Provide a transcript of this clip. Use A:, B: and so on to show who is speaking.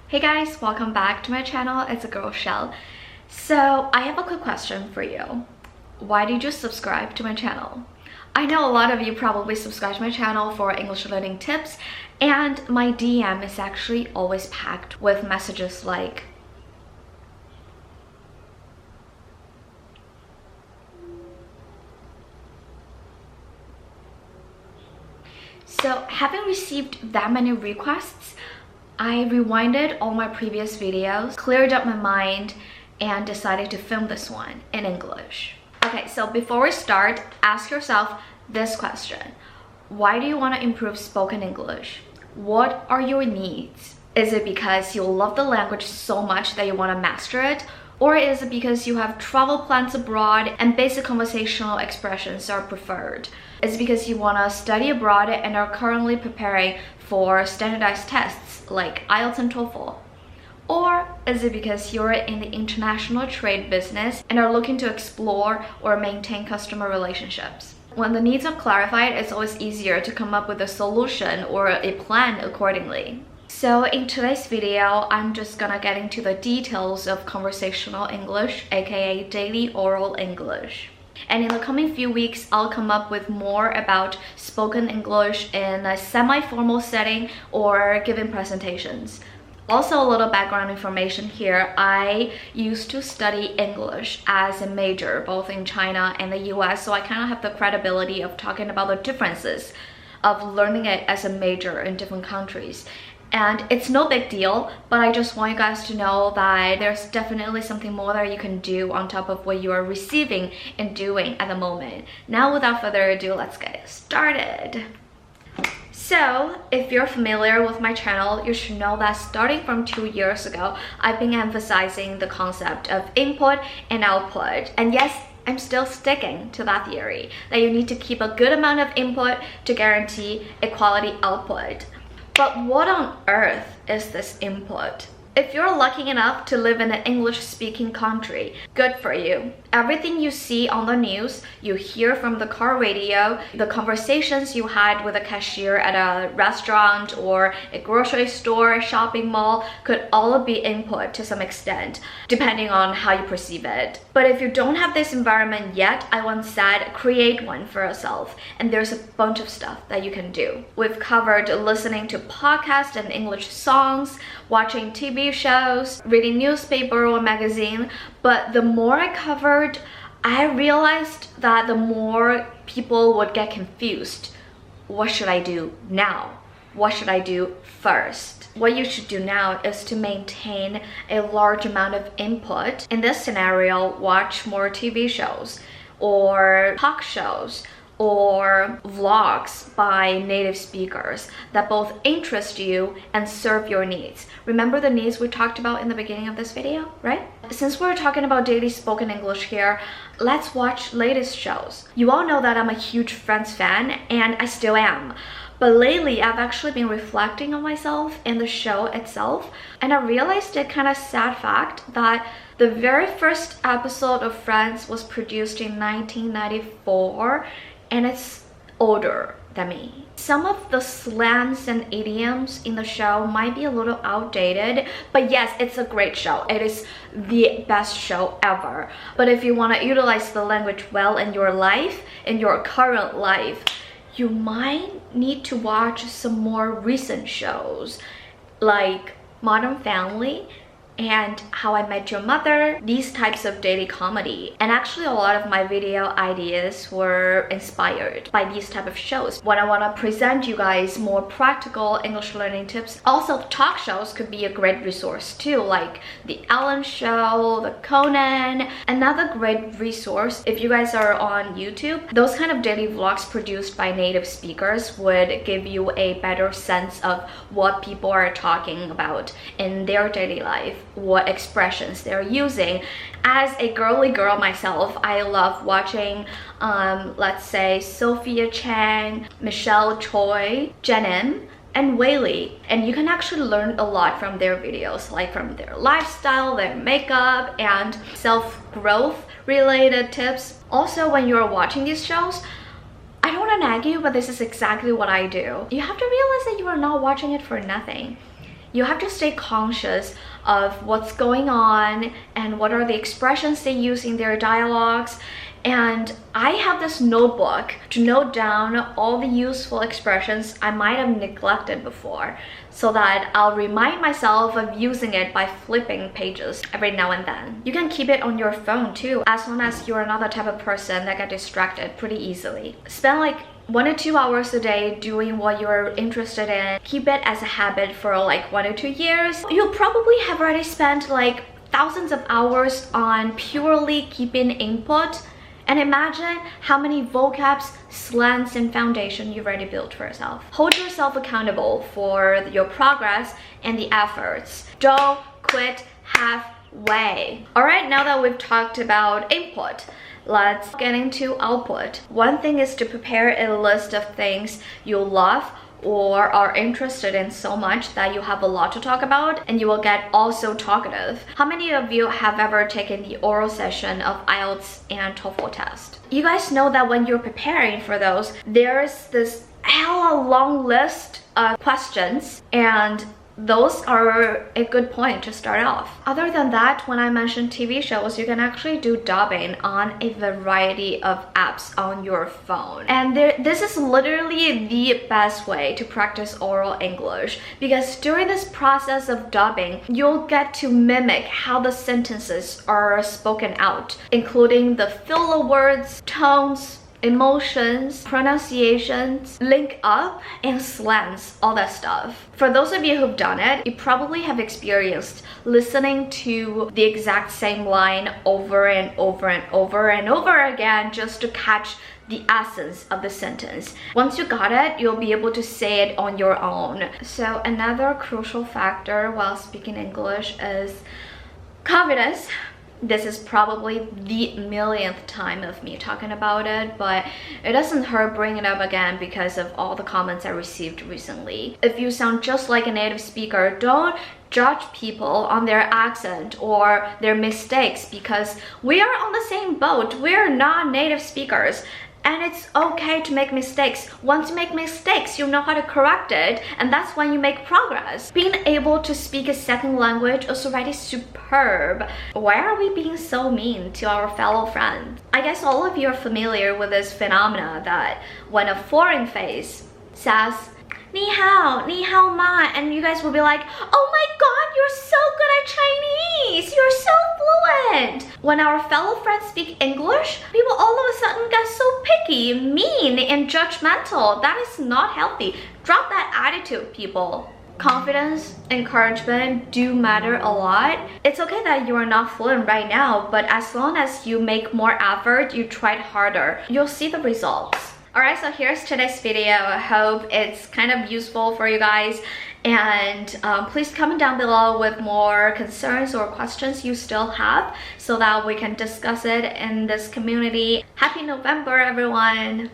A: Hey guys, welcome back to my channel. It's a girl Shell. So I have a quick question for you. Why did you subscribe to my channel? I know a lot of you probably subscribe to my channel for English learning tips, and my DM is actually always packed with messages like So having received that many requests, I rewinded all my previous videos, cleared up my mind, and decided to film this one in English. Okay, so before we start, ask yourself this question. Why do you want to improve spoken English? What are your needs? Is it because you love the language so much that you want to master it? Or is it because you have travel plans abroad and basic conversational expressions are preferred? Is it because you want to study abroad and are currently preparing for standardized tests like IELTS and TOEFL? Or is it because you're in the international trade business and are looking to explore or maintain customer relationships? When the needs are clarified, it's always easier to come up with a solution or a plan accordingly. So in today's video, I'm just gonna get into the details of conversational English, aka daily oral English. And in the coming few weeks, I'll come up with more about spoken English in a semi-formal setting or giving presentations. Also, a little background information here. I used to study English as a major, both in China and the US, so I kind of have the credibility of talking about the differences of learning it as a major in different countries. And it's no big deal, but I just want you guys to know that there's definitely something more that you can do on top of what you are receiving and doing at the moment. Now, without further ado, let's get started. So, if you're familiar with my channel, you should know that starting from 2 years ago, I've been emphasizing the concept of input and output. And yes, I'm still sticking to that theory, that you need to keep a good amount of input to guarantee a quality output. But what on earth is this input? If you're lucky enough to live in an English-speaking country, good for you. Everything you see on the news, you hear from the car radio, the conversations you had with a cashier at a restaurant or a grocery store, shopping mall, could all be input to some extent, depending on how you perceive it. But if you don't have this environment yet, I once said, create one for yourself. And there's a bunch of stuff that you can do. We've covered listening to podcasts and English songs, watching TV shows, reading newspaper or magazine, but the more I covered, I realized that the more people would get confused. What should I do now? What should I do first? What you should do now is to maintain a large amount of input. In this scenario, watch more TV shows or talk shows or vlogs by native speakers that both interest you and serve your needs. Remember the needs we talked about in the beginning of this video, right? Since we're talking about daily spoken English here, let's watch latest shows. You all know that I'm a huge Friends fan, and I still am. But lately, I've actually been reflecting on myself and the show itself, and I realized a kind of sad fact that the very first episode of Friends was produced in 1994, and it's older than me. Some of the slangs and idioms in the show might be a little outdated, but yes, it's a great show. It is the best show ever. But if you want to utilize the language well in your life, in your current life, you might need to watch some more recent shows like Modern Family and How I Met Your Mother, these types of daily comedy. And actually a lot of my video ideas were inspired by these type of shows. When I want to present you guys more practical English learning tips, also talk shows could be a great resource too, like The Ellen Show, The Conan. Another great resource, if you guys are on YouTube, those kind of daily vlogs produced by native speakers would give you a better sense of what people are talking about in their daily life, what expressions they're using. As a girly girl myself, I love watching let's say Sophia Chang, Michelle Choi, Jenim, and Whaley, and you can actually learn a lot from their videos, like from their lifestyle, their makeup, and self-growth related tips. Also, when you're watching these shows, I don't want to nag you, but this is exactly what I do. You have to realize that you are not watching it for nothing. You have to stay conscious of what's going on and what are the expressions they use in their dialogues. And I have this notebook to note down all the useful expressions I might have neglected before, so that I'll remind myself of using it by flipping pages every now and then. You can keep it on your phone too, as long as you're not the type of person that gets distracted pretty easily. Spend like 1 to 2 hours a day doing what you're interested in. Keep it as a habit for like 1 to 2 years. You'll probably have already spent like thousands of hours on purely keeping input. And imagine how many vocabs, slangs, and foundation you've already built for yourself. Hold yourself accountable for your progress and the efforts. Don't quit halfway. Alright, now that we've talked about input, let's get into output. One thing is to prepare a list of things you love or are interested in so much that you have a lot to talk about and you will get also talkative. How many of you have ever taken the oral session of IELTS and TOEFL test? You guys know that when you're preparing for those, there's this hella long list of questions, and those are a good point to start off. Other than that, when I mentioned TV shows, you can actually do dubbing on a variety of apps on your phone. And this is literally the best way to practice oral English, because during this process of dubbing, you'll get to mimic how the sentences are spoken out, including the filler words, tones, emotions, pronunciations, link up, and slangs, all that stuff. For those of you who've done it, you probably have experienced listening to the exact same line over and over and over and over again just to catch the essence of the sentence. Once you got it, you'll be able to say it on your own. So another crucial factor while speaking English is confidence. This is probably the millionth time of me talking about it, but it doesn't hurt bringing it up again because of all the comments I received recently. If you sound just like a native speaker, don't judge people on their accent or their mistakes, because we are on the same boat. We're not native speakers. And it's okay to make mistakes. Once you make mistakes, you know how to correct it, and that's when you make progress. Being able to speak a second language is already superb. Why are we being so mean to our fellow friends? I guess all of you are familiar with this phenomena that when a foreign face says, 你好, 你好吗, and you guys will be like, oh my god, you're so good at Chinese, you're so fluent. When our fellow friends speak English, people all of a sudden get so picky, mean, and judgmental. That is not healthy. Drop that attitude, people. Confidence, encouragement do matter a lot. It's okay that you are not fluent right now, but as long as you make more effort, you tried harder, you'll see the results. Alright, so here's today's video. I hope it's kind of useful for you guys. And please comment down below with more concerns or questions you still have so that we can discuss it in this community. Happy November, everyone!